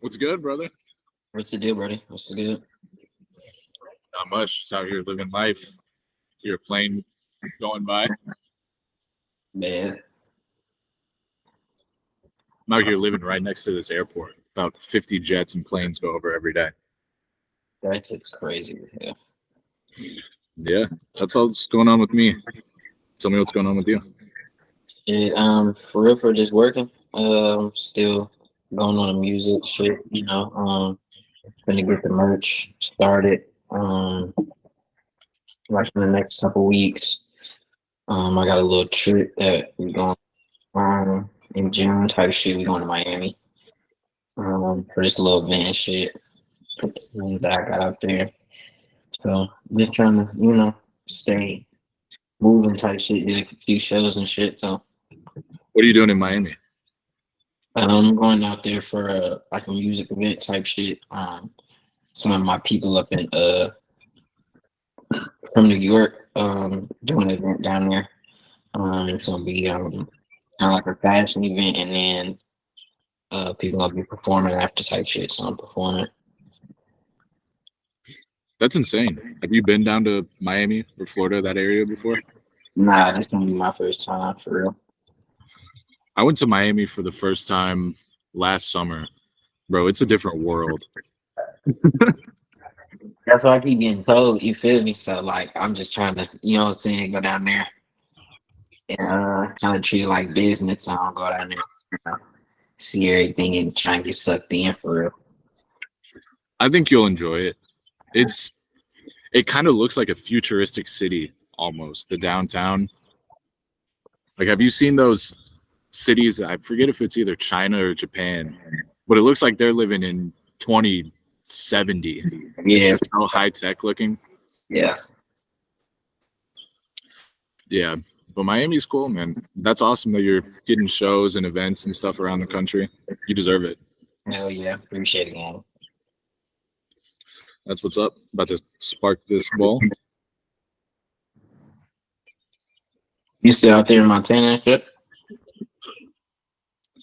What's good, brother? What's the deal, buddy? What's the good? Not much. Just out here living life. Hear a plane going by. Man, I'm out here living right next to this airport. About 50 jets and planes go over every day. that's it's crazy. Yeah. Yeah, that's all that's going on with me. Tell me what's going on with you. Shit, for real, for just working. Still going on the music shit. Gonna get the merch started. Like in the next couple weeks. I got a little trip that we're going in June type shit. We're going to Miami. For this little van shit that I got out there. So just trying to, stay moving type shit. Did a few shows and shit. So What are you doing in Miami? I'm going out there for like a music event type shit. Some of my people up in from New York doing an event down there. It's gonna be kind of like a fashion event, and then people gonna be performing after type shit. So I'm performing. That's insane. Have you been down to Miami or Florida, that area before? Nah, this gonna be my first time for real. I went to Miami for the first time last summer. Bro, it's a different world. That's what I keep getting told. You feel me? So like, I'm just trying to, what I'm saying, go down there and kind of treat it like business. So I don't go down there, see everything and try and get sucked in for real. I think you'll enjoy it. It kind of looks like a futuristic city almost, the downtown. Like, have you seen those cities? I forget if it's either China or Japan, but it looks like they're living in 2070. Yeah, It's so high tech looking. yeah. Yeah, but Miami's cool, man. That's awesome that you're getting shows and events and stuff around the country. You deserve it. Hell yeah, appreciate it, man. That's what's up. About to spark this ball. You still out there in Montana and shit?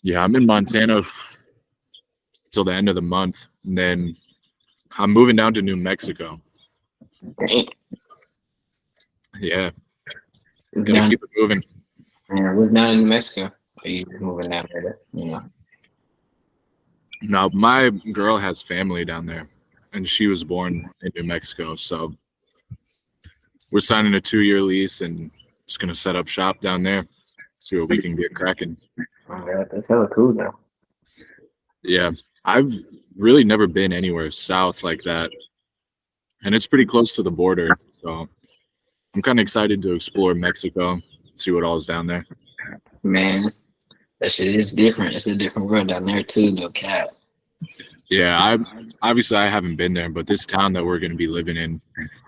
Yeah, I'm in Montana till the end of the month, and then I'm moving down to New Mexico. Damn. Yeah, What's gotta down, keep it moving. what's down in New Mexico? Are you moving down there? Now, my girl has family down there, and she was born in New Mexico, so we're signing a 2-year lease and just gonna set up shop down there, see what we can get cracking. Oh, yeah, that's hella cool though. Yeah, I've really never been anywhere south like that, and it's pretty close to the border, so I'm kind of excited to explore Mexico, see what all's down there. Man, that shit is different. It's a different world down there too, no cap. Yeah, I haven't been there, but this town that we're going to be living in,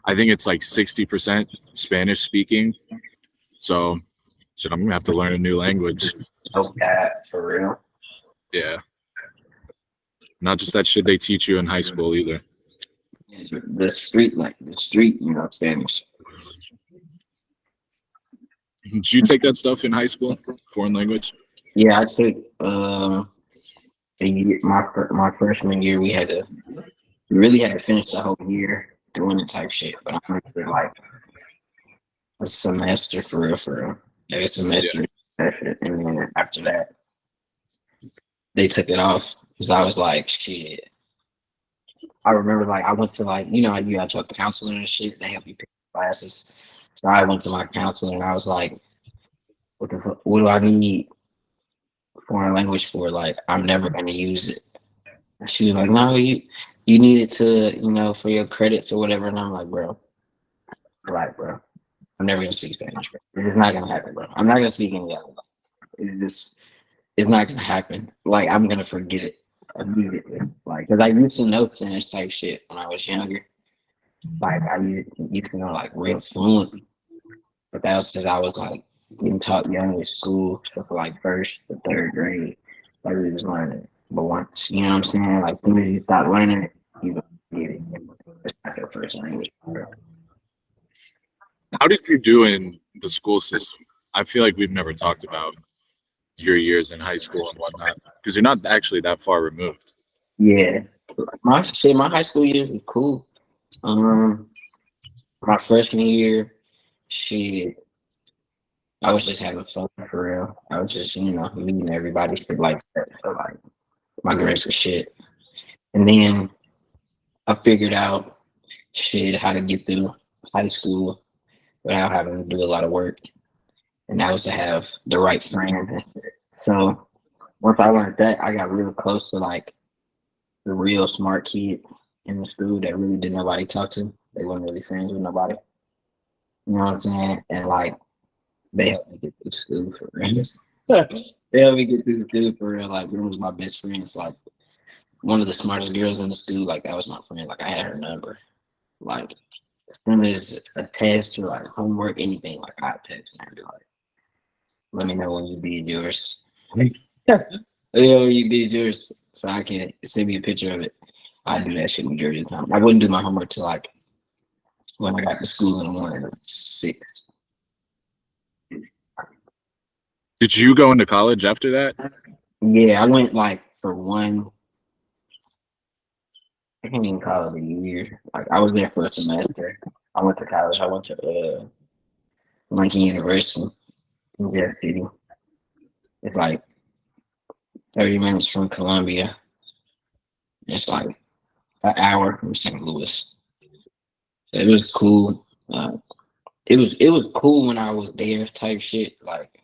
I think it's like 60% Spanish speaking. So, shit, I'm going to have to learn a new language. No cap, for real. Yeah. Not just that shit they teach you in high school either. The street, Spanish. Did you take that stuff in high school? Foreign language? Yeah, I took a year, my freshman year. We really had to finish the whole year doing it type shit. But I remember like a semester for real. Like a semester, that shit. And then after that, they took it off because I was like, shit. I remember like I went to like you got to a counselor and shit. They help you pick classes. So I went to my counselor and I was like, what the fuck? What do I need foreign language for? Like I'm never gonna use it. And she was like, no, you need it to for your credits or whatever. And I'm like, bro, I'm never gonna speak Spanish. Bro. It's not gonna happen, bro. I'm not gonna speak any other language. It's not gonna happen. Like I'm gonna forget it immediately. Like, cause I used to know Spanish type shit when I was younger. Like I used to know like real fluent, but that was because I was like getting taught young at school, so for like first to third grade, like we was learning. But once you know what I'm saying, like as soon as you start learning it, you don't get it. It's not your first language. How did you do in the school system? I feel like we've never talked about your years in high school and whatnot because you're not actually that far removed. Yeah, my high school years was cool. Um, my freshman year, shit, I was just having fun for real. I was just meeting everybody for like that. So like my grades were shit, and then I figured out shit how to get through high school without having to do a lot of work, and that was to have the right friends and shit. So once I learned that, I got real close to like the real smart kids in the school that really didn't nobody talk to. They weren't really friends with nobody. You know what I'm saying? And like they helped me get through school for real. They helped me get through school for real. Like one was my best friends. Like one of the smartest girls in the school. Like that was my friend. Like I had her number. Like as soon as a test or like homework, anything, like I text her and be like, "Let me know when you did yours." Yeah, you did yours, so I can send me a picture of it. I do that shit majority of the time. I wouldn't do my homework till like when I got to school in the morning at 6. Did you go into college after that? Yeah, I went like for one. I can't even call it a year. Like I was there for a semester. I went to college. I went to Lincoln University in Jeff City. It's like 30 minutes from Columbia. It's like an hour from St. Louis. So it was cool. It was cool when I was there type shit. Like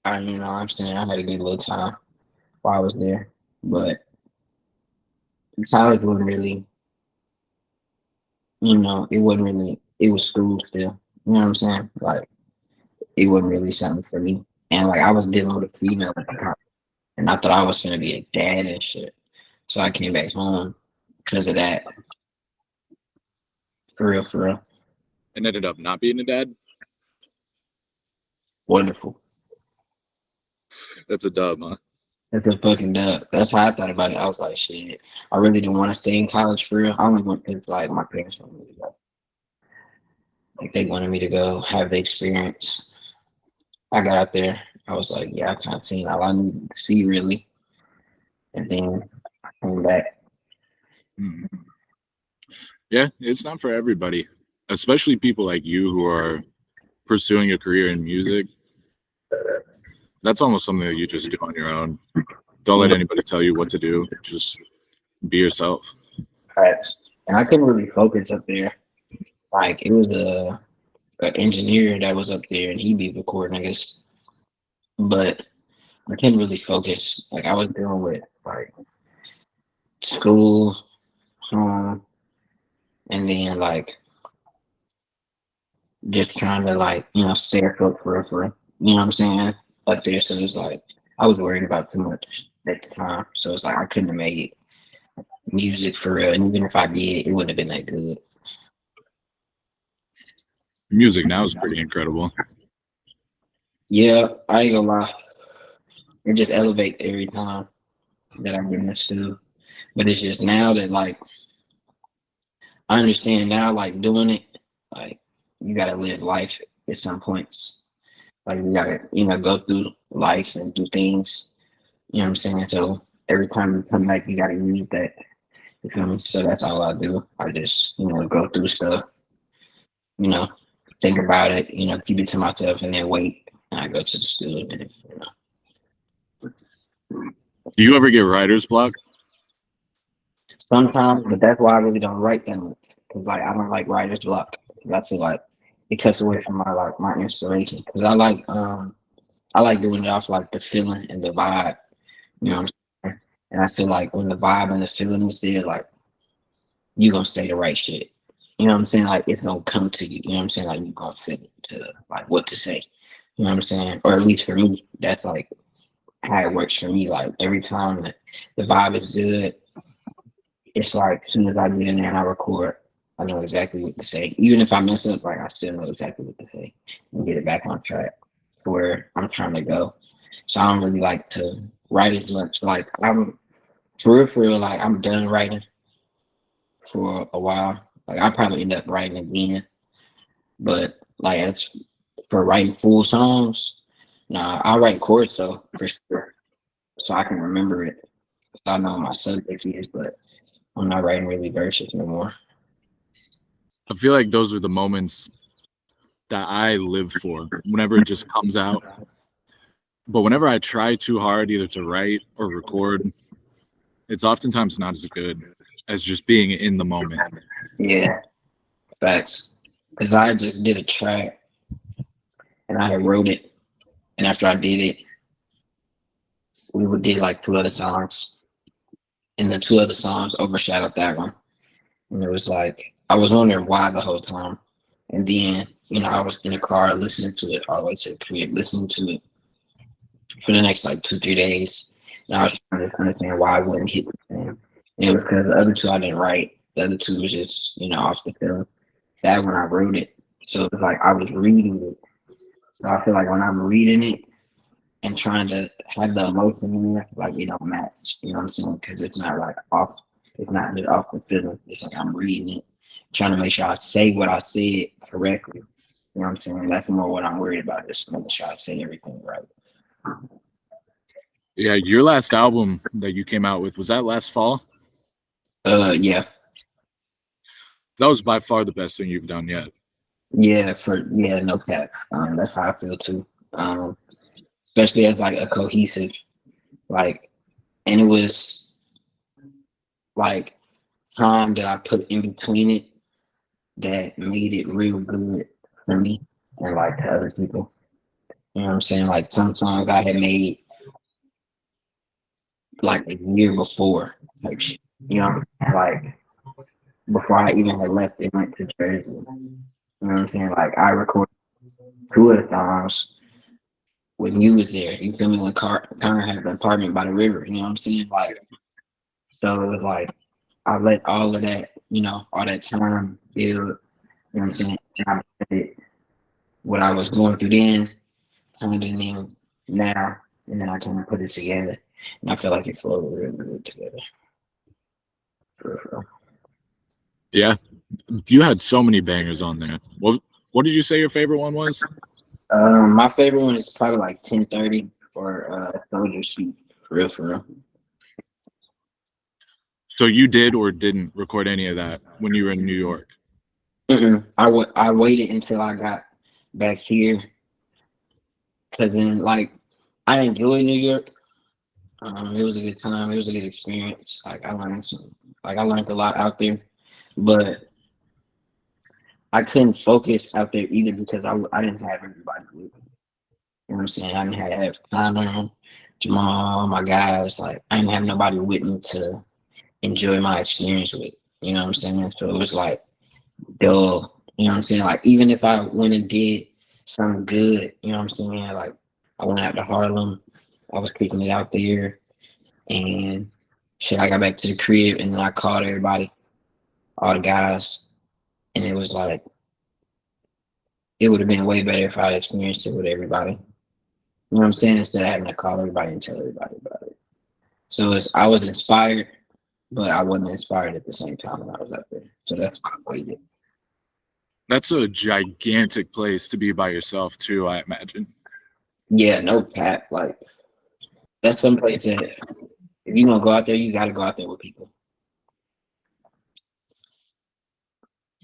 I'm saying I had a good little time while I was there. But college wasn't really, it wasn't really it was school still. You know what I'm saying? Like it wasn't really something for me. And like I was dealing with a female at the time, and I thought I was gonna be a dad and shit. So I came back home because of that. For real, for real. And ended up not being a dad? Wonderful. That's a dub, huh? That's a fucking dub. That's how I thought about it. I was like, shit, I really didn't want to stay in college for real. I only went because like my parents wanted me to go. Like they wanted me to go have the experience. I got out there. I was like, yeah, I kind of seen all I needed to see really. And then I came back. Hmm. Yeah, it's not for everybody, especially people like you who are pursuing a career in music. That's almost something that you just do on your own. Don't let anybody tell you what to do. Just be yourself. Facts. And I couldn't really focus up there. Like it was an engineer that was up there, and he'd be recording, I guess. But I couldn't really focus. Like I was dealing with like school, home, and then like just trying to like stay afloat for you know what I'm saying up there. So it's like I was worried about too much at the time. So it's like I couldn't have made music for real. And even if I did, it wouldn't have been that good. Music now is pretty incredible. Yeah, I ain't gonna lie. It just elevates every time that I get in the studio. But it's just now that like I understand now, like doing it, like you gotta live life at some points. Like you gotta, go through life and do things. You know what I'm saying? So every time you come back, you gotta use that. You feel me? So that's all I do. I just, go through stuff, you know, think about it, keep it to myself and then wait. And I go to the studio and. Do you ever get writer's block? Sometimes, but that's why I really don't write that much. Cause like I don't like writer's block. I feel like it cuts away from my inspiration. Cause I like doing it off like the feeling and the vibe. You know what I'm saying? And I feel like when the vibe and the feeling is there, like you gonna say the right shit. You know what I'm saying? Like it's gonna come to you. You know what I'm saying? Like you gonna feel it to like what to say. You know what I'm saying? Or at least for me, that's like how it works for me. Like every time the vibe is good, it's like as soon as I get in there and I record, I know exactly what to say. Even if I mess up, like I still know exactly what to say and get it back on track to where I'm trying to go. So I don't really like to write as much. Like I'm for real, like I'm done writing for a while. Like I probably end up writing again. But like as for writing full songs, nah, I write chords though for sure. So I can remember it. So I know what my subject is, but I'm not writing really verses no more. I feel like those are the moments that I live for whenever it just comes out. But whenever I try too hard, either to write or record, it's oftentimes not as good as just being in the moment. Yeah, facts. Because I just did a track and I had wrote it, and after I did it, we did like 2 other songs, and the 2 other songs overshadowed that one. And it was like I was wondering why the whole time, and then I was in the car listening to it all the way to the crib, listening to it for the next like 2 3 days. And I was trying to understand why I wouldn't hit the same. And it was because the other two I didn't write. The other two was just off the film. That one I wrote it, so it was like I was reading it. So I feel like when I'm reading it and trying to have the emotion in there, like it don't match. You know what I'm saying? Because it's not like off. It's not just off the feeling. It's like I'm reading it, trying to make sure I say what I said correctly. You know what I'm saying? That's more what I'm worried about. Just making sure I say everything right. Yeah, your last album that you came out with, was that last fall? Yeah, That was by far the best thing you've done yet. yeah, no cap. That's how I feel too. Especially as like a cohesive, like, and it was like time that I put in between it that made it real good for me and like to other people. You know what I'm saying? Like some songs I had made like a year before, like like before I even had left and went to Jersey. You know what I'm saying? Like I recorded 2 of the songs when you was there. You feel me? When Connor had the apartment by the river. You know what I'm saying? Like so it was like I let all of that, all that time build. You know what I'm saying? And I did what I was going through then, kind of in now, and then I kind of put it together, and I feel like it flowed really good together. For real. Yeah, you had so many bangers on there. What did you say your favorite one was? My favorite one is probably like 10:30 or Soldier Sheep. For real. So you did or didn't record any of that when you were in New York? I waited until I got back here, because then like I enjoyed New York. It was a good time. It was a good experience. Like I learned a lot out there, but I couldn't focus out there either because I didn't have everybody with me. You know what I'm saying? I didn't have Connor, Jamal, my guys. Like I didn't have nobody with me to enjoy my experience with. You know what I'm saying? So it was like dull. You know what I'm saying? Like even if I went and did something good, you know what I'm saying? Like I went out to Harlem, I was kicking it out there, and shit. I got back to the crib and then I called everybody, all the guys, and it was like it would have been way better if I'd experienced it with everybody. You know what I'm saying? Instead of having to call everybody and tell everybody about it. So I was inspired, but I wasn't inspired at the same time when I was up there. So that's why I waited. That's a gigantic place to be by yourself too, I imagine. Yeah, no cap. Like that's some place that if you're gonna go out there, you gotta go out there with people.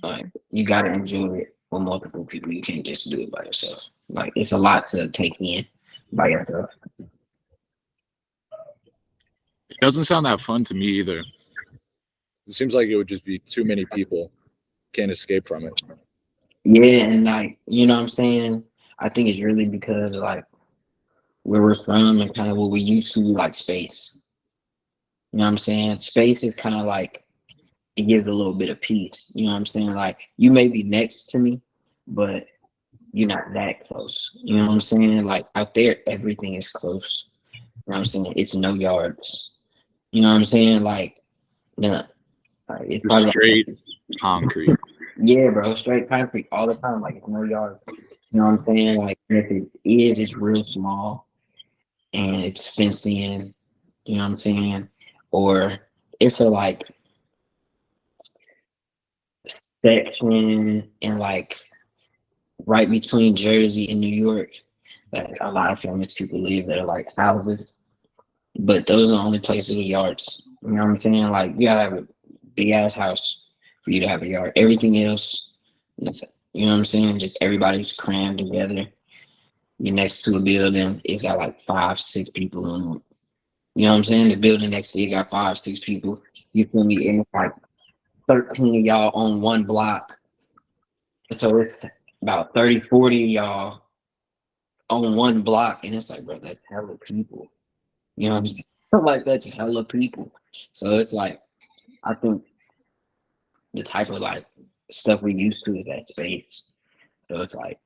Like you gotta enjoy it with multiple people. You can't just do it by yourself. Like it's a lot to take in by yourself. It doesn't sound that fun to me either. It seems like it would just be too many people. Can't escape from it. Yeah, and like you know what I'm saying? I think it's really because of like where we're from and kind of what we used to, like space. You know what I'm saying? Space is kind of like it gives a little bit of peace. You know what I'm saying? Like you may be next to me, but you're not that close. You know what I'm saying? Like out there, everything is close. You know what I'm saying? It's no yards. You know what I'm saying? Like, no, it's Just probably straight concrete. yeah, bro, straight concrete all the time. Like it's no yards. You know what I'm saying? Like if it is, it's real small and it's fenced in. You know what I'm saying? Or it's a like section in like right between Jersey and New York that a lot of famous people live that are like houses. but those are the only places with yards. You know what I'm saying? Like you gotta have a big ass house for you to have a yard. Everything else, nothing. You know what I'm saying? Just everybody's crammed together. You're next to a building. It's got like 5, 6 people in it. You know what I'm saying? The building next to you got 5, 6 people. You feel me? And it's like 13 of y'all on one block. So it's about 30, 40 of y'all on one block. And it's like, bro, that's hella people. You know what I'm saying? Like, that's hella people. So it's like, I think the type of like stuff we used to is that safe. So it's like,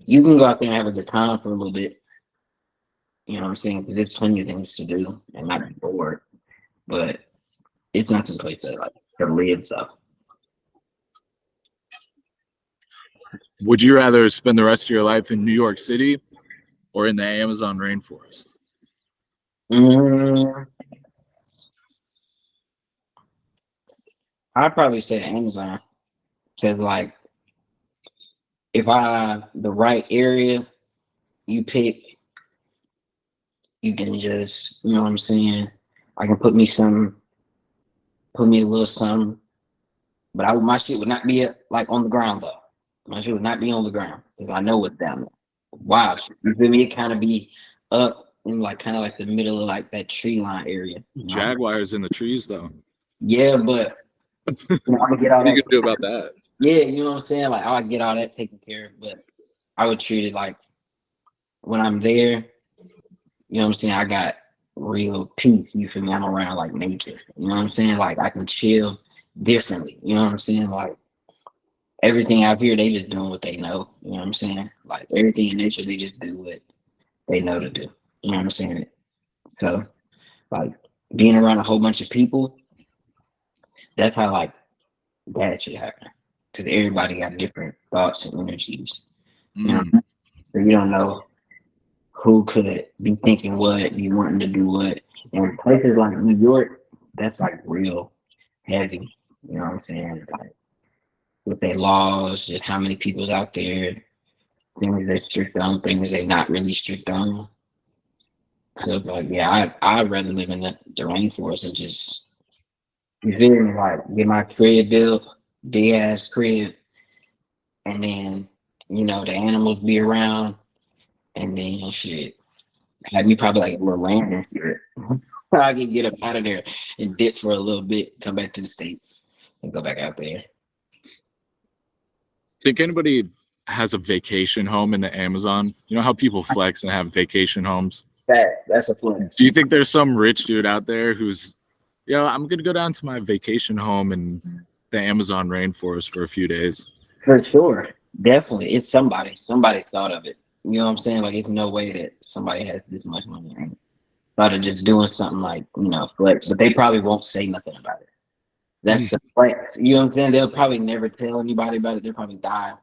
you can go out there and have a good time for a little bit. You know what I'm saying? Because there's plenty of things to do and not be bored. But it's not some place that like to live stuff. Would you rather spend the rest of your life in New York City or in the Amazon rainforest? I'd probably say Amazon. Because like if I the right area you pick, you can just, you know what I'm saying? I can put me a little something. But my shit would not be like on the ground though. My shit would not be on the ground because I know what's down there. Wow, you feel me? It kind of be up in like kind of like the middle of like that tree line area. You know? Jaguars in the trees, though. Yeah, but you know, I'm gonna get all What are you that. gonna do about that? Yeah, you know what I'm saying? Like I'll get all that taken care of, but I would treat it like when I'm there, you know what I'm saying? I got real peace. You feel me? I'm around like nature. You know what I'm saying? Like I can chill differently. You know what I'm saying? Like everything out here, they just doing what they know. You know what I'm saying? Like everything in nature, they just do what they know to do. You know what I'm saying? So like being around a whole bunch of people, that's how like that should happen. Because everybody got different thoughts and energies. You know, so you don't know who could be thinking what, be wanting to do what. And places like New York, that's like real heavy. You know what I'm saying? Like with their laws, just how many people's out there, things they're strict on, things they're not really strict on. So it's like, yeah, I'd rather live in the rainforest and just, you feel me? Like get my crib built, big ass crib, and then, you know, the animals be around, and then shit. Had me probably like a little land and shit. I can get up out of there and dip for a little bit, come back to the States and go back out there. Think anybody has a vacation home in the Amazon? You know how people flex and have vacation homes? That's a flex. Do you think there's some rich dude out there who's, I'm gonna go down to my vacation home in the Amazon rainforest for a few days? For sure. Definitely. It's somebody. Somebody thought of it. You know what I'm saying? Like it's no way that somebody has this much money and thought of just doing something like, you know, flex, but they probably won't say nothing about it. That's the flex. You know what I'm saying? They'll probably never tell anybody about it. They'll probably die.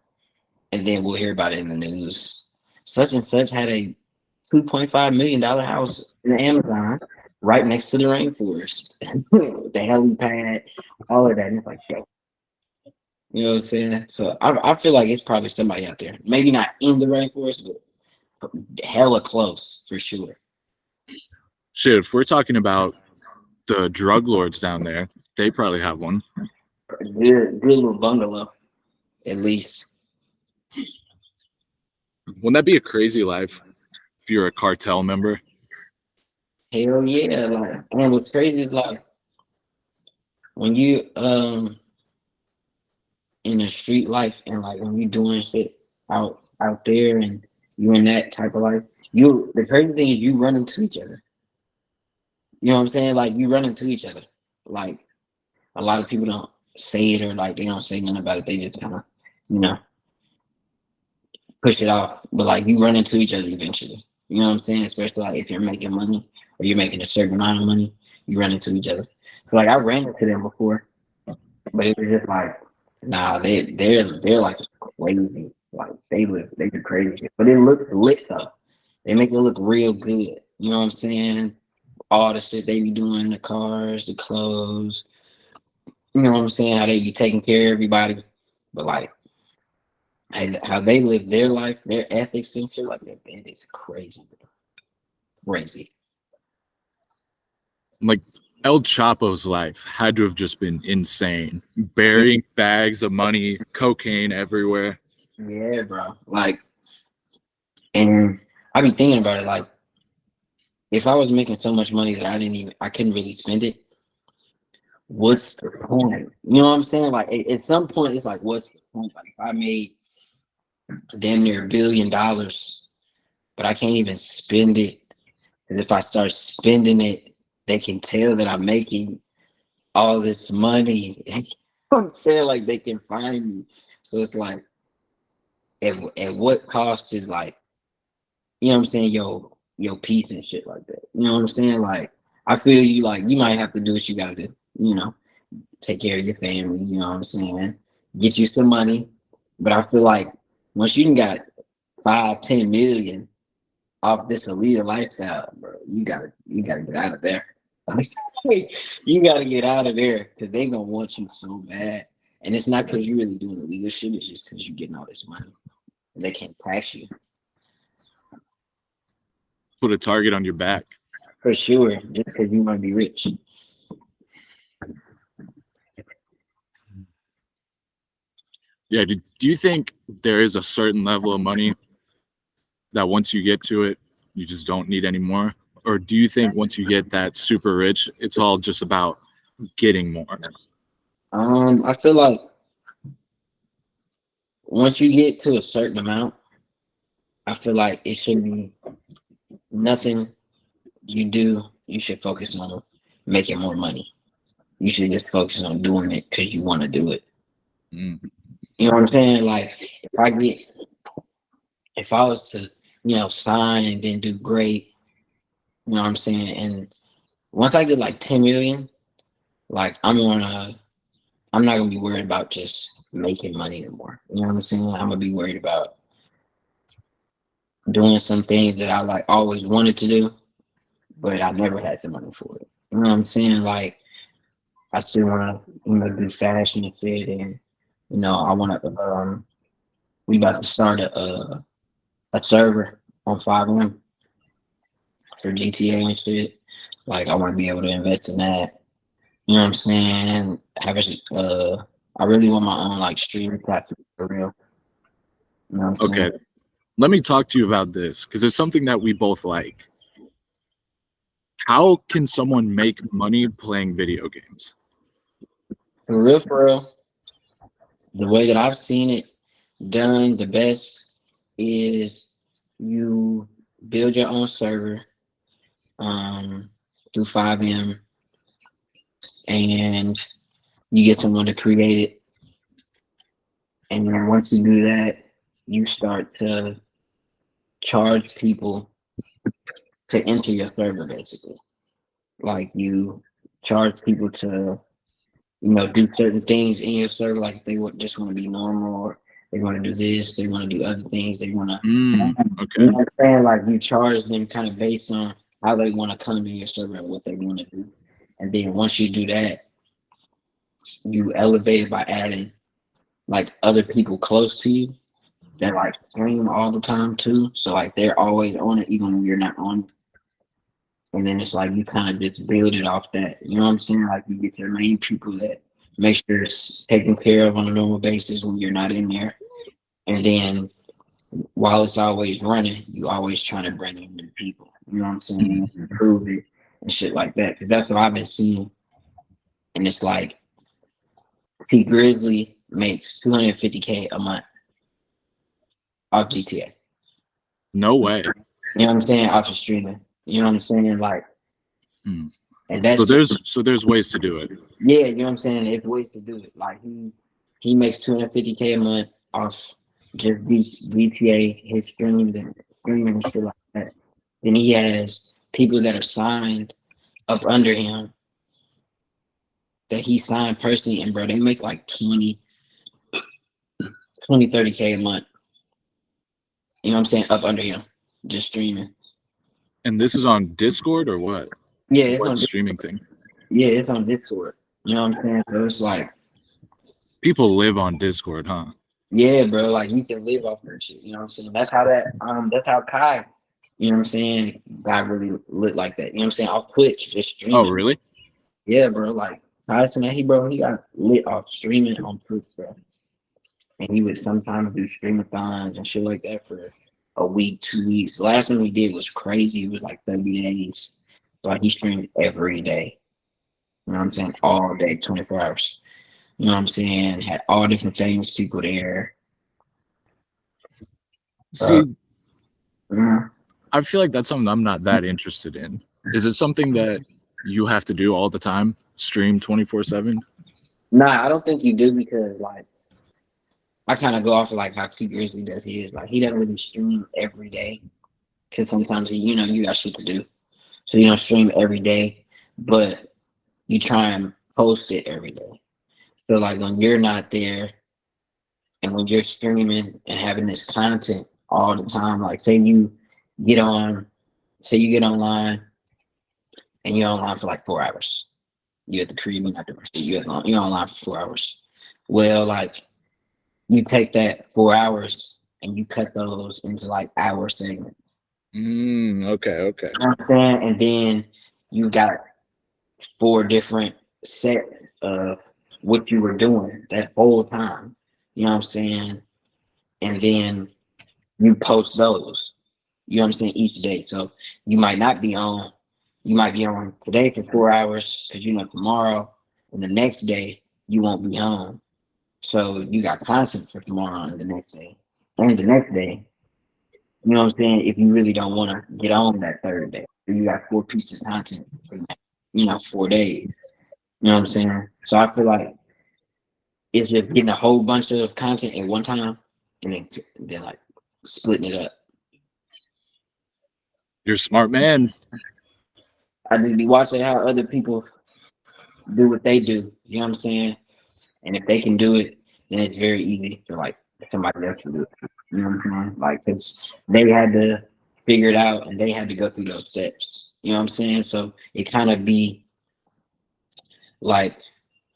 And then we'll hear about it in the news. Such and such had a $2.5 million house in the Amazon right next to the rainforest. The helipad, all of that. And it's like, yo, you know what I'm saying? So I feel like it's probably somebody out there. Maybe not in the rainforest, but hella close for sure. Shit, if we're talking about the drug lords down there, they probably have one. Good little bungalow, at least. Wouldn't that be a crazy life if you're a cartel member? Hell yeah. Like, and what's crazy is like when you in the street life and like when you doing shit out there and you in that type of life, the crazy thing is you run into each other. You know what I'm saying? Like you run into each other. Like a lot of people don't say it or like they don't say nothing about it. They just kind of, you know, push it off. But like you run into each other eventually. You know what I'm saying? Especially like if you're making money or you're making a certain amount of money, you run into each other. So like I ran into them before, but it was just like, nah, they're like crazy. Like they do crazy shit. But it looks lit though. They make it look real good. You know what I'm saying? All the shit they be doing, the cars, the clothes. You know what I'm saying? How they be taking care of everybody. But like how they live their life, their ethics and shit, like that is crazy. Bro. Crazy. Like El Chapo's life had to have just been insane. Burying bags of money, cocaine everywhere. Yeah, bro. Like, and I be thinking about it. Like, if I was making so much money that I couldn't really spend it. What's the point? You know what I'm saying? Like, at some point, it's like, what's the point? Like, if I made damn near $1 billion, but I can't even spend it. Because if I start spending it, they can tell that I'm making all this money. You know what I'm saying? Like, they can find me. So it's like, at what cost is like, you know what I'm saying? Your peace and shit like that. You know what I'm saying? Like, I feel you. Like, you might have to do what you gotta do. You know, take care of your family. You know what I'm saying? Get you some money. But I feel like once you got 5, 10 million off this elite lifestyle, bro, you gotta get out of there. You gotta get out of there because they gonna want you so bad. And it's not because you're really doing illegal shit, it's just because you're getting all this money. And they can't tax you. Put a target on your back. For sure, just because you want to be rich. Yeah, do you think there is a certain level of money that once you get to it, you just don't need anymore? Or do you think once you get that super rich, it's all just about getting more? I feel like once you get to a certain amount, I feel like it should be nothing you do. You should focus on making more money. You should just focus on doing it because you want to do it. Mm. You know what I'm saying? Like if I was to, sign and then do great, you know what I'm saying? And once I get like 10 million, like I'm not gonna be worried about just making money anymore. You know what I'm saying? I'm gonna be worried about doing some things that I like always wanted to do, but I never had the money for it. You know what I'm saying? Like I still wanna, do fashion and fit, and I wanna we about to start a server on 5M for GTA and shit. Like I wanna be able to invest in that. You know what I'm saying? I really want my own like streaming platform for real. You know what I'm saying? Okay, let me talk to you about this because it's something that we both like. How can someone make money playing video games? For real, the way that I've seen it done the best is you build your own server through 5M and you get someone to create it. And then once you do that, you start to charge people to enter your server basically. Like you charge people to, do certain things in your server, like they would just want to be normal or they want to do this, they want to do other things, they want to, Okay. you know what I'm saying? Like you charge them kind of based on how they want to come in your server and what they want to do. And then once you do that, you elevate it by adding like other people close to you that like stream all the time too. So like they're always on it even when you're not on it. And then it's like you kind of just build it off that. You know what I'm saying? Like you get your main people that make sure it's taken care of on a normal basis when you're not in there. And then while it's always running, you always trying to bring in new people. You know what I'm saying? Improve it and shit like that. Because that's what I've been seeing. And it's like P Grizzly makes 250K a month off GTA. No way. You know what I'm saying? Off of streaming. You know what I'm saying? Like, and that's so there's ways to do it. Yeah, you know what I'm saying? There's ways to do it. Like he makes 250K a month off just GTA, his streams and streaming and shit like that. Then he has people that are signed up under him that he signed personally, and bro, they make like 30K a month. You know what I'm saying? Up under him, just streaming. And this is on Discord or what? Yeah, it's What on streaming thing? Yeah, it's on Discord. You know what I'm saying? So it's like People live on Discord, huh? yeah, bro, like you can live off that shit. You know what I'm saying? That's how Kai You know what I'm saying? Got really lit like that. You know what I'm saying? Off Twitch, just Oh, streaming. really? Yeah, bro. Like Tyson, he got lit off streaming on Twitch, bro. And he would sometimes do streamathons and shit like that for a week, 2 weeks. The last one we did was crazy. It was like 30 days. So like he streamed every day. You know what I'm saying? All day, 24 hours. You know what I'm saying? Had all different famous people there. Uh, See, yeah. I feel like that's something I'm not that interested in. Is it something that you have to do all the time? Stream 24/7? Nah, I don't think you do because like I kind of go off of like how T Grizzly does his. Like he doesn't really stream every day because sometimes you got shit to do, so you don't stream every day, but you try and post it every day. So like when you're not there and when you're streaming and having this content all the time, like get on, say you get online and you're online for like 4 hours. You're at the crib, you're not doing shit. You're online for 4 hours. Well, like you take that 4 hours and you cut those into like hour segments. Okay. You know what I'm saying? And then you got 4 different sets of what you were doing that whole time. You know what I'm saying? And then you post those. You understand each day. So you might not be on. You might be on today for 4 hours because tomorrow and the next day you won't be home. So you got content for tomorrow and the next day. And the next day, you know what I'm saying? If you really don't want to get on that third day, you got 4 pieces of content for 4 days. You know what I'm saying? So I feel like it's just getting a whole bunch of content at one time and then like splitting it up. You're a smart man. I just be watching how other people do what they do. You know what I'm saying? And if they can do it, then it's very easy for like somebody else to do it. You know what I'm saying? Like, cause they had to figure it out and they had to go through those steps. You know what I'm saying? So it kind of be like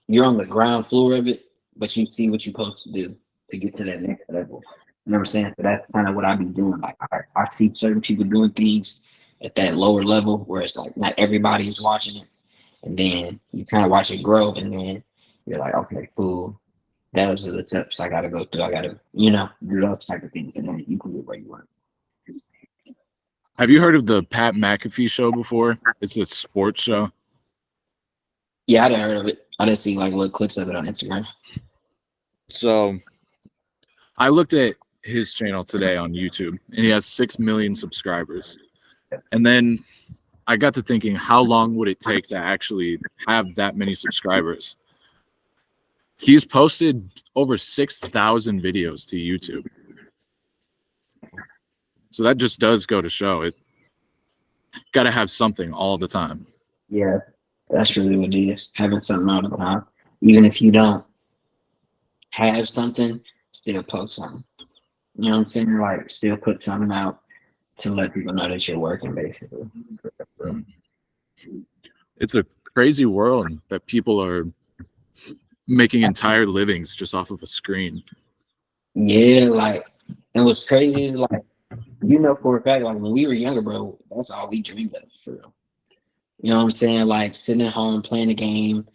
you're on the ground floor of it, but you see what you're supposed to do to get to that next level. You know what I'm saying? So that's kind of what I be doing. Like I see certain people doing things at that lower level where it's like not everybody is watching it. And then you kind of watch it grow and then you're like, okay, cool. Those are the steps I gotta go through. I gotta, do those type of things and then you can get where you want. Have you heard of the Pat McAfee show before? It's a sports show. Yeah, I done heard of it. I done see like little clips of it on Instagram. So I looked at his channel today on YouTube and he has 6 million subscribers. And then I got to thinking, how long would it take to actually have that many subscribers? He's posted over 6,000 videos to YouTube. So that just does go to show it. Got to have something all the time. Yeah, that's really what it is. Having something all the time. Even if you don't have something, still post something. You know what I'm saying? Like, still put something out to let people know that you're working, basically. It's a crazy world that people are making entire livings just off of a screen. Yeah, like, and what's crazy is like, for a fact, like when we were younger, bro, that's all we dreamed of, for real. You know what I'm saying? Like sitting at home, playing a game,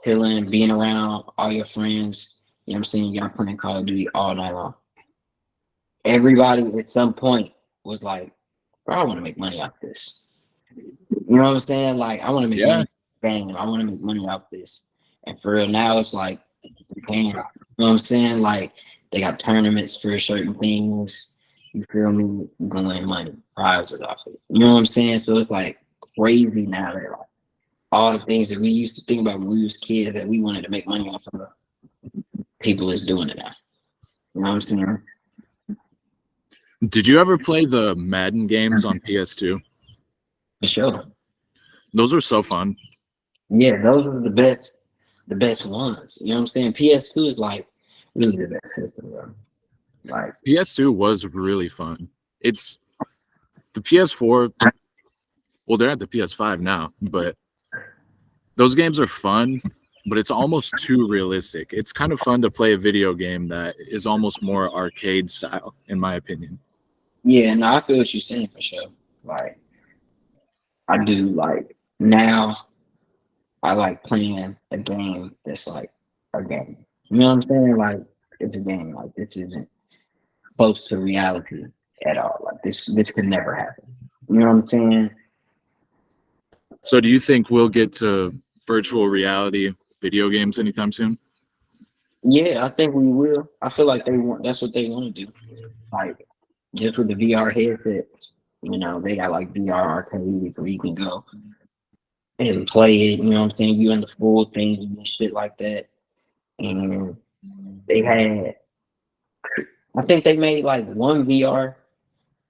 chilling, being around all your friends. You know what I'm saying? Y'all playing Call of Duty all night long. Everybody at some point was like, bro, I want to make money off this. You know what I'm saying? Like, I want to make money. Bang, I want to make money off this. And for real, now it's like, damn, you know what I'm saying? Like, they got tournaments for certain things. You feel me? You gonna win money, prizes off it. You know what I'm saying? So it's like crazy now that like all the things that we used to think about when we was kids that we wanted to make money off of, people is doing it now. You know what I'm saying? Did you ever play the Madden games on PS2? For sure. Those are so fun. Yeah, those are the best ones. You know what I'm saying? PS2 is like really the best system, bro. Like PS2 was really fun. It's the PS4. Well, they're at the PS5 now, but those games are fun, but it's almost too realistic. It's kind of fun to play a video game that is almost more arcade style, in my opinion. Yeah, no, I feel what you're saying for sure. Like I do like now I like playing a game that's like a game. You know what I'm saying? Like it's a game. Like this isn't close to reality at all. Like this could never happen. You know what I'm saying? So do you think we'll get to virtual reality video games anytime soon? Yeah, I think we will. I feel like they want that's what they want to do. Like just with the VR headsets, they got like VR arcades where you can go and play it, you know what I'm saying? You in the full things and shit like that. And they had I think they made like one VR.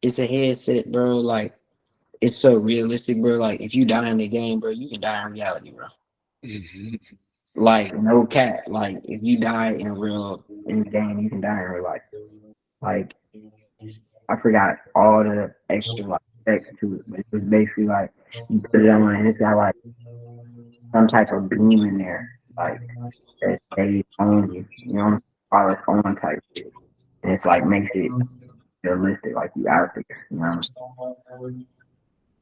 It's a headset, bro. Like it's so realistic, bro. Like if you die in the game, bro, you can die in reality, bro. Like no cap. Like if you die in the game, you can die in real life. Like I forgot all the extra like text to it, but it was basically like you put it on and it's got like some type of beam in there, like that stays on you. You know, all it's on type shit. And it's like makes it realistic, like you out there. You know,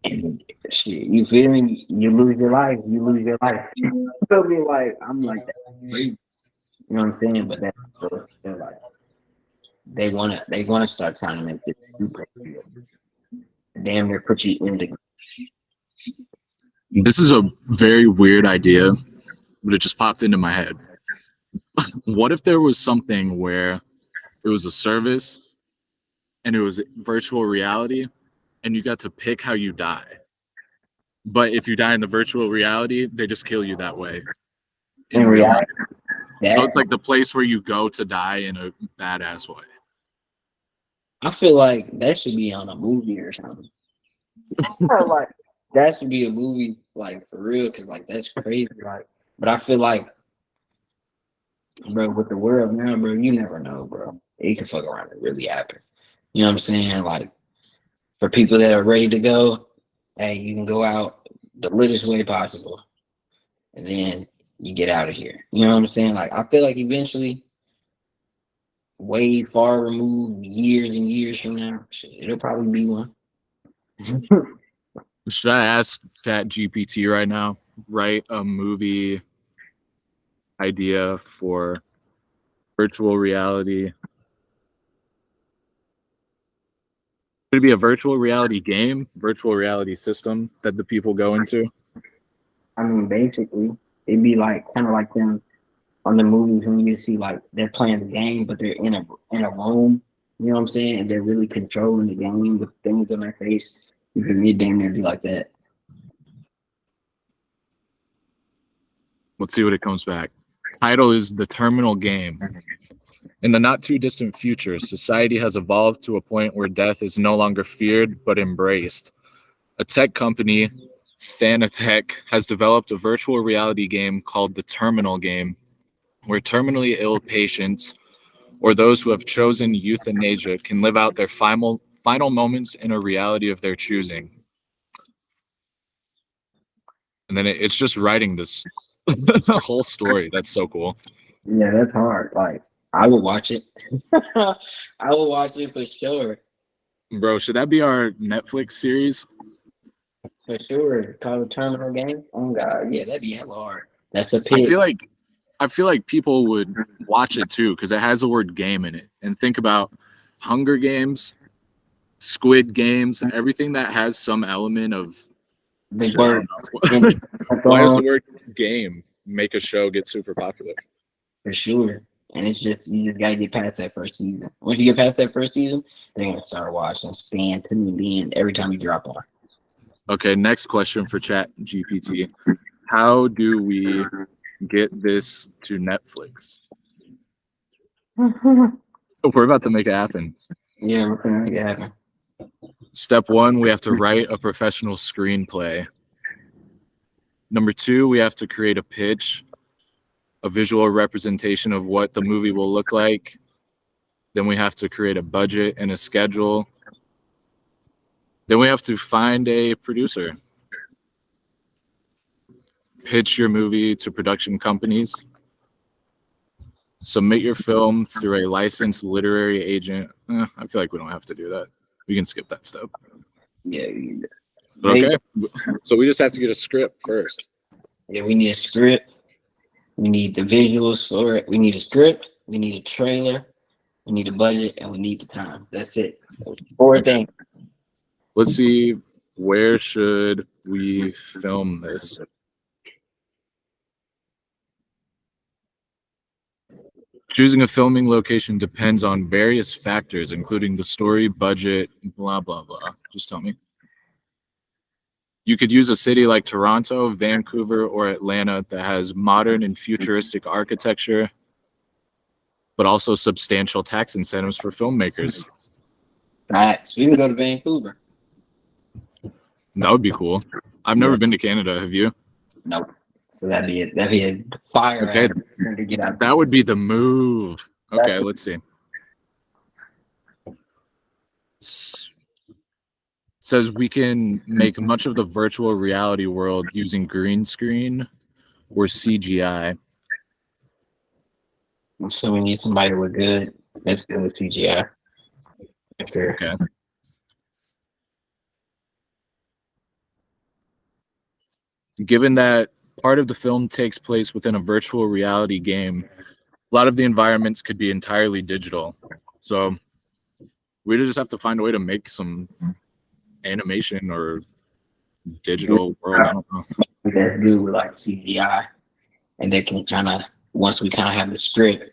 and shit, you feel me? You lose your life, you lose your life. You feel me? Like I'm like that. Crazy. You know what I'm saying? But that's still like they wanna start trying to make this super real. Damn near put you in the This is a very weird idea, but it just popped into my head. What if there was something where it was a service and it was virtual reality and you got to pick how you die? But if you die in the virtual reality, they just kill you that way in in real life. reality. So That it's like the place where you go to die in a badass way. I feel like that should be on a movie or something. Like that should be a movie, like for real, because like that's crazy. Like, but I feel like, bro, with the world now, bro, you never know, bro. It can fuck around and really happen. You know what I'm saying? Like for people that are ready to go, hey, you can go out the littlest way possible, and then you get out of here. You know what I'm saying? Like I feel like eventually, way far removed, years and years from now, shit, it'll probably be one. Should I ask ChatGPT right now? Write a movie idea for virtual reality. Could it be a virtual reality game, virtual reality system that the people go into? I mean, basically, it'd be like kind of like them on the movies when you see like they're playing the game, but they're in a room. You know what I'm saying? And they're really controlling the game with things on their face. You could be damn near be like that. Let's see what it comes back. Title is The Terminal Game. In the not too distant future, society has evolved to a point where death is no longer feared but embraced. A tech company, Thanatech, has developed a virtual reality game called The Terminal Game, where terminally ill patients or those who have chosen euthanasia can live out their final moments in a reality of their choosing. And then it's just writing this whole story. That's so cool. Yeah, that's hard. Like I would watch it. I would watch it for sure. Bro, should that be our Netflix series? For sure. Call the terminal game. Oh god, yeah, that'd be hella hard. That's a I pit. feel like people would watch it too because it has the word game in it. And think about Hunger Games, Squid Games, everything that has some element of The I word don't know. Why does the for word game make a show get super popular? sure. And it's just you just gotta get past that first season. Once you get past that first season, they're gonna start watching, staying tuned in every time you drop on. Okay, next question for Chat GPT. How do we get this to Netflix? We're about to make it happen. Yeah, we're gonna make it happen. Step 1, we have to write a professional screenplay. Number 2, we have to create a pitch, a visual representation of what the movie will look like. Then we have to create a budget and a schedule. Then we have to find a producer. Pitch your movie to production companies. Submit your film through a licensed literary agent. I feel like we don't have to do that. We can skip that step. Yeah, Okay. So we just have to get a script first. yeah, we need a script. We need the visuals for it. We need a script. We need a trailer. We need a budget, and we need the time. That's it. 4 things. Let's see. Where should we film this? Choosing a filming location depends on various factors, including the story, budget, blah, blah, blah. Just tell me. You could use a city like Toronto, Vancouver, or Atlanta that has modern and futuristic architecture, but also substantial tax incentives for filmmakers. Facts. We can go to Vancouver. That would be cool. I've never been to Canada. Have you? Nope. So that'd be it. That'd be a fire. Okay. To get out. That would be the move. Okay, let's see. Says we can make much of the virtual reality world using green screen or CGI. So we need somebody with good. That's good with CGI. Sure. Okay. Given that part of the film takes place within a virtual reality game, a lot of the environments could be entirely digital. So we just have to find a way to make some animation or digital world. I don't know. That's good with like CGI. And they can kind of, once we kind of have the script,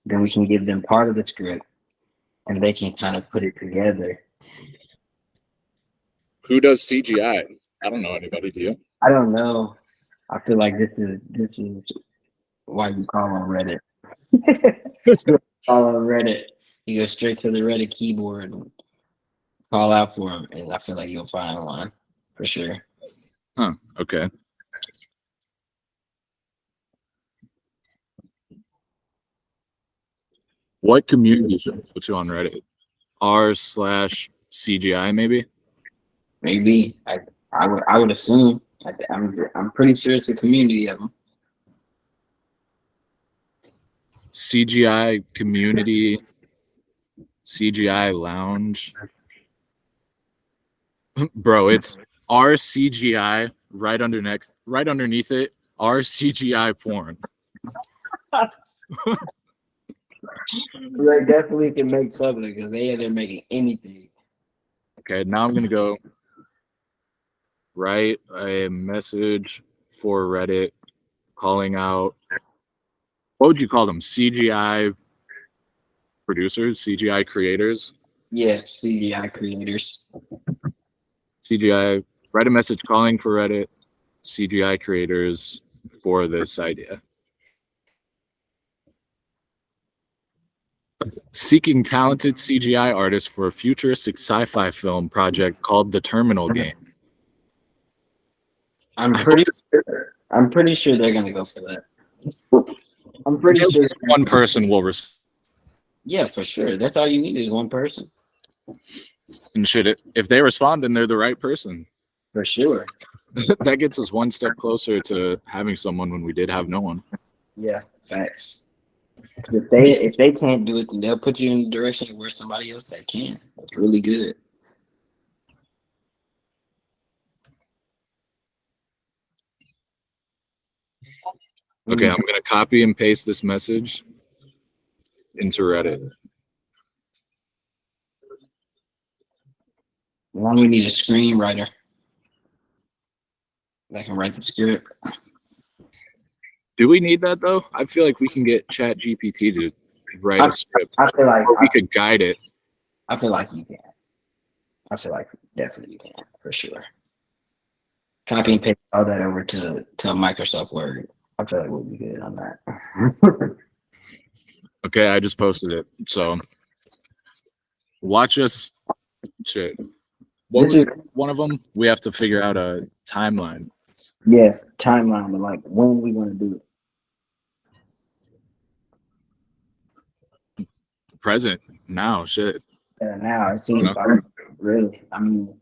then we can give them part of the script and they can kind of put it together. Who does CGI? I don't know anybody, do you? I don't know. I feel like this is why you call on Reddit. Call on Reddit. You go straight to the Reddit keyboard and call out for them, and I feel like you'll find one for sure. Huh. Okay. What community should I put you on Reddit? r/CGI maybe? Maybe I would assume. I'm pretty sure it's a community of them. CGI community, CGI lounge. Bro, it's r/CGI right underneath it, r/CGI porn. They definitely can make something because they're making anything. Okay, now I'm gonna go write a message for Reddit calling out, what would you call them? CGI producers, CGI creators? Yeah, CGI creators. CGI, write a message calling for Reddit CGI creators for this idea. Seeking talented CGI artists for a futuristic sci-fi film project called The Terminal Game. I'm pretty sure they're gonna go for that. I'm pretty sure one person will respond. Yeah, for sure. That's all you need is one person. And if they respond, then they're the right person. For sure. That gets us one step closer to having someone when we did have no one. Yeah, facts. If they can't do it, then they'll put you in the direction where somebody else that can. That's really good. Okay, I'm gonna copy and paste this message into Reddit. Well, we need a screenwriter that can write the script. Do we need that though? I feel like we can get ChatGPT to write a script. I feel like or we could guide it. I feel like you can. I feel like definitely you can for sure. Copy and paste all that over to Microsoft Word. I feel like we'll be good on that. Okay, I just posted it. So watch us. Shit. What was one of them? We have to figure out a timeline. Yeah, timeline, but like when we want to do it. Present now, shit. Yeah, now it seems like really. I mean,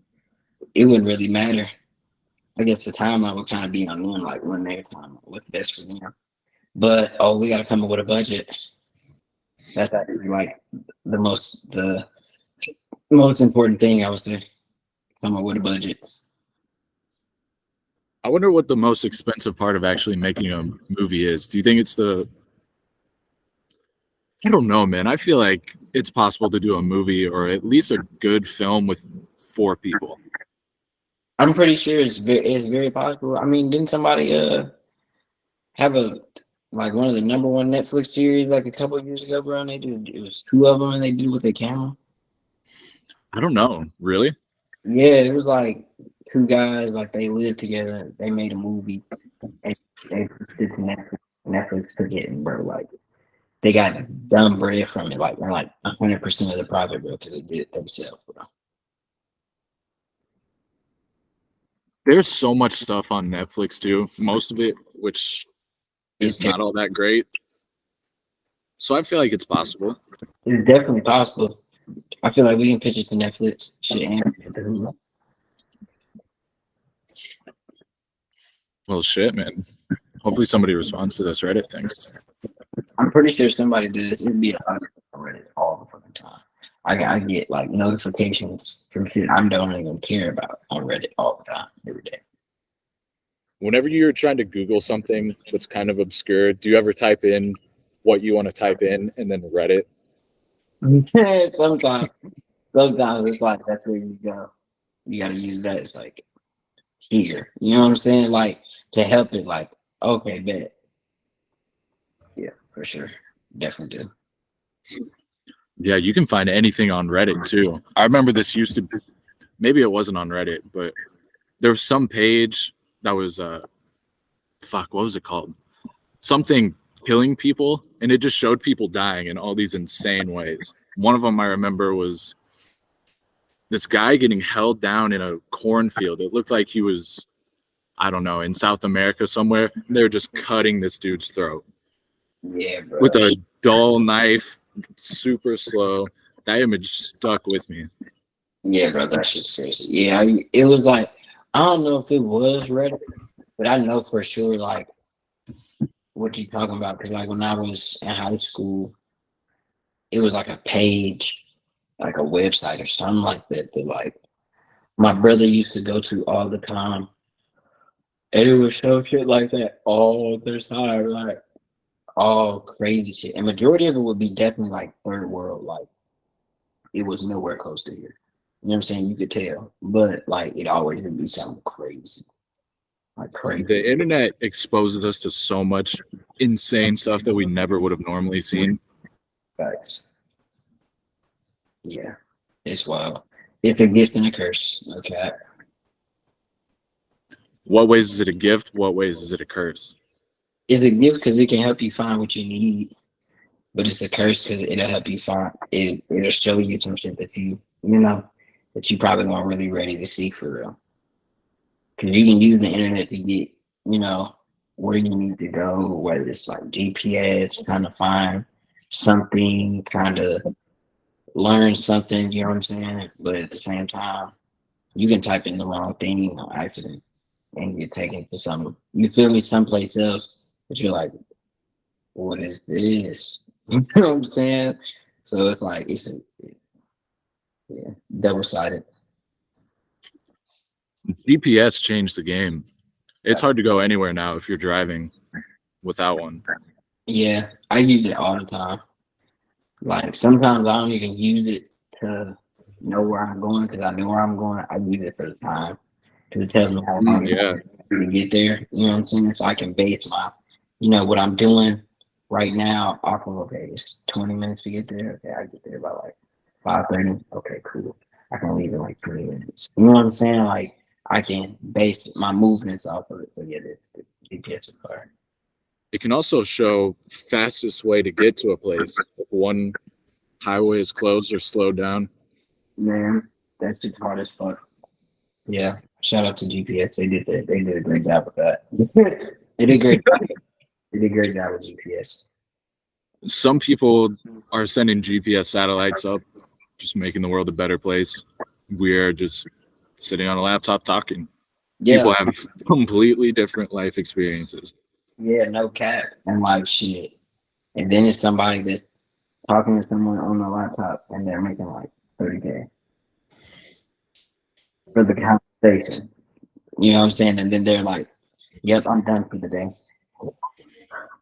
it wouldn't really matter. I guess the timeline would kind of be on them, like when their time, what's best for them. But we got to come up with a budget. That's actually like the Most important thing I would say, come up with a budget. I wonder what the most expensive part of actually making a movie is. Do you think it's the? I don't know, man. I feel like it's possible to do a movie or at least a good film with 4 people. I'm pretty sure it's very possible. I mean, didn't somebody have a like one of the number one Netflix series like a couple of years ago, bro? And they did it was 2 of them, and they did it with their camera. I don't know, really. Yeah, it was like 2 guys, like they lived together. They made a movie, and they pushed it to Netflix. Netflix took it, and bro, like they got dumb bread from it, like 100% of the profit, bro, because they did it themselves, bro. There's so much stuff on Netflix too. Most of it, which is not all that great. So I feel like it's possible. It's definitely possible. I feel like we can pitch it to Netflix. Shit, and Well, shit, man. Hopefully somebody responds to this Reddit thing. I'm pretty sure somebody does. It'd be a lot of Reddit all the fucking time. I get like notifications from shit I don't even care about on Reddit all the time, every day. Whenever you're trying to Google something that's kind of obscure, do you ever type in what you want to type in and then Reddit? sometimes it's like that's where you go. You gotta use that. It's like here. You know what I'm saying? Like to help it, like, okay, bet. Yeah, for sure. Definitely do. Yeah, you can find anything on Reddit too. I remember this used to be, maybe it wasn't on Reddit, but there was some page that was what was it called? Something killing people, and it just showed people dying in all these insane ways. One of them I remember was this guy getting held down in a cornfield. It looked like he was, I don't know, in South America somewhere. They were just cutting this dude's throat. Yeah, bro. With a dull knife, super slow. That image stuck with me. Yeah, bro, that shit's crazy. Yeah, it was like, I don't know if it was Reddit, but I know for sure, like, what you talking about. Because, like, when I was in high school, it was like a page, like a website or something like that, that, like, my brother used to go to all the time. And it would show shit like that all the time, like, all crazy shit. And majority of it would be definitely, like, third world, like, it was nowhere close to here. You know what I'm saying? You could tell. But like it always would be something crazy. Like crazy. The internet exposes us to so much insane stuff that we never would have normally seen. Facts. Yeah. It's wild. It's a gift and a curse. Okay. What ways is it a gift? What ways is it a curse? It's a gift because it can help you find what you need. But it's a curse because it'll help you find it'll show you some shit that that you probably weren't really ready to see for real. Because you can use the internet to get, where you need to go, whether it's like GPS, trying to find something, trying to learn something, you know what I'm saying? But at the same time, you can type in the wrong thing on accident and get taken to some, you feel me, someplace else, but you're like, what is this? You know what I'm saying? So it's like, double-sided. GPS changed the game. It's hard to go anywhere now if you're driving without one. Yeah, I use it all the time. Like sometimes I don't even use it to know where I'm going because I know where I'm going. I use it for the time because it tells me how long to get there. You know what I'm saying? So I can base my, what I'm doing right now off of, okay, it's 20 minutes to get there. Okay, I get there by like 5:30. Okay, cool. I can leave in like 20 minutes. You know what I'm saying? Like I can base my movements off of it. So yeah, the GPS is fire. It can also show fastest way to get to a place if one highway is closed or slowed down. Man, that's just hard as fuck. Yeah, shout out to GPS. They did that. They did a great job with that. They did great. They did a great job with GPS. Some people are sending GPS satellites up, just making the world a better place. We're just sitting on a laptop talking. Yeah. People have completely different life experiences. Yeah, no cap. And like shit. And then it's somebody that's talking to someone on the laptop and they're making like 30K. for the conversation. You know what I'm saying? And then they're like, "Yep, I'm done for the day.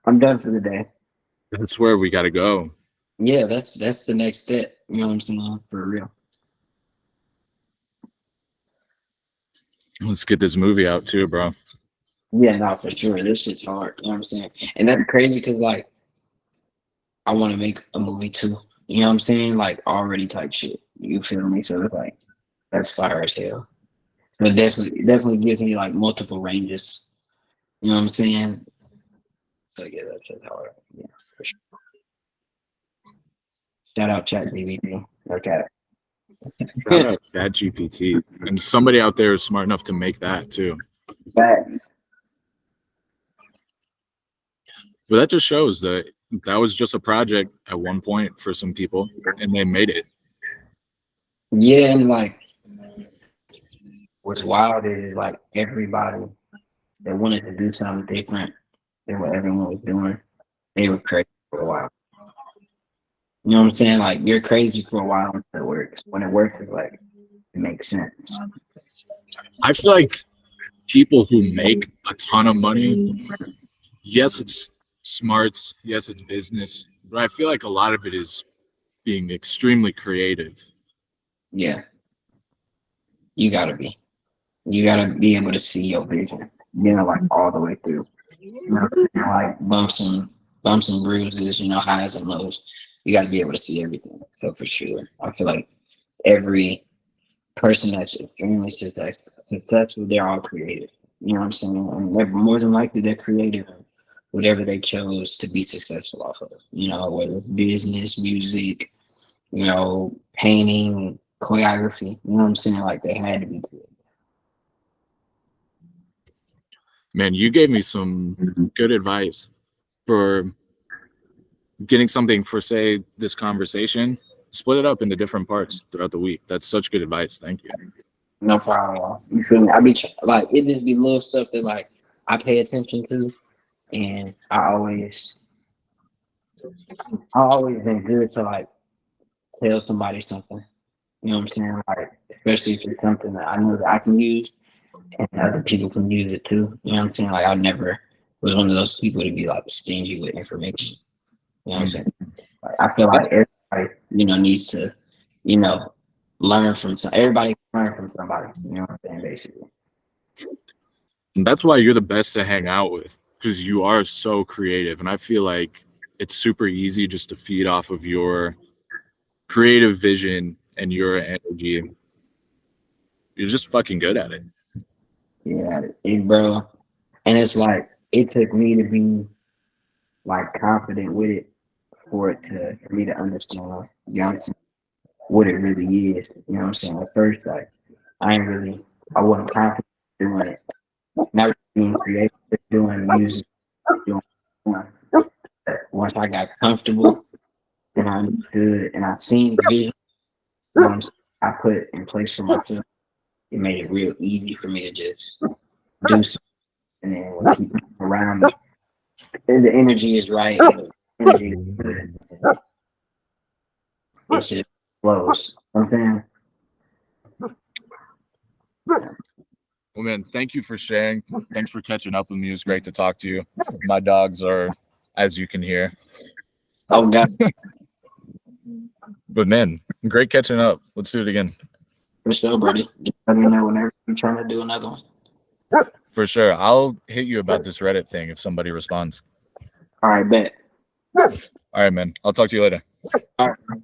I'm done for the day." That's where we got to go. Yeah, that's the next step. You know what I'm saying? For real. Let's get this movie out too, bro. Yeah, no, for sure. This shit's hard. You know what I'm saying? And that's crazy because like I want to make a movie too. You know what I'm saying? Like already type shit. You feel me? So it's like that's fire as hell. So it definitely gives me like multiple ranges. You know what I'm saying? So yeah, that's just hard. Yeah, for sure. Shout out ChatGPT. Okay. Shout out ChatGPT. And somebody out there is smart enough to make that too. Facts. But that just shows that that was just a project at one point for some people, and they made it. Yeah, and like what's wild is like everybody that wanted to do something different than what everyone was doing, they were crazy for a while. You know what I'm saying? Like you're crazy for a while until it works. When it works, it's like it makes sense. I feel like people who make a ton of money, yes, it's smarts, yes, it's business, but I feel like a lot of it is being extremely creative. Yeah, you gotta be. You gotta be able to see your vision. You know, like all the way through. You know, like bumps and bruises. You know, highs and lows. You gotta be able to see everything. So for sure, I feel like every person that's extremely successful, they're all creative. You know what I'm saying? And they're more than likely they're creative in whatever they chose to be successful off of. You know, whether it's business, music, you know, painting, choreography. You know what I'm saying? Like they had to be creative. Man, you gave me some good advice for getting something for, say, this conversation. Split it up into different parts throughout the week. That's such good advice. Thank you. No problem. You feel me? I be like it just be little stuff that like I pay attention to, and I always been good to like tell somebody something. You know what I'm saying? Like especially if it's something that I know that I can use and other people can use it too. You know what I'm saying? Like I never was one of those people to be like stingy with information. You know what I'm saying? Like, I feel like everybody, you know, needs to, you know, learn from some. Everybody can learn from somebody. You know what I'm saying? Basically. And that's why you're the best to hang out with, because you are so creative. And I feel like it's super easy just to feed off of your creative vision and your energy. You're just fucking good at it. Yeah, bro. And it's like it took me to be like confident with it for me to understand, you know what I'm saying, what it really is. You know what I'm saying? At first, like I wasn't confident doing it. Not being creative, just doing music, doing. Once I got comfortable and I understood and I seen the vision, you know what I'm saying, I put it in place for myself. It made it real easy for me to just do something and then when people around me. And the energy is right. And the energy is good. It just flows. You know what I'm saying? Well, man, thank you for sharing. Thanks for catching up with me. It was great to talk to you. My dogs are, as you can hear. Oh God. But man, great catching up. Let's do it again. For sure, buddy. Let me know whenever you're trying to do another one. For sure. I'll hit you about this Reddit thing if somebody responds. All right, bet. All right, man. I'll talk to you later. All right.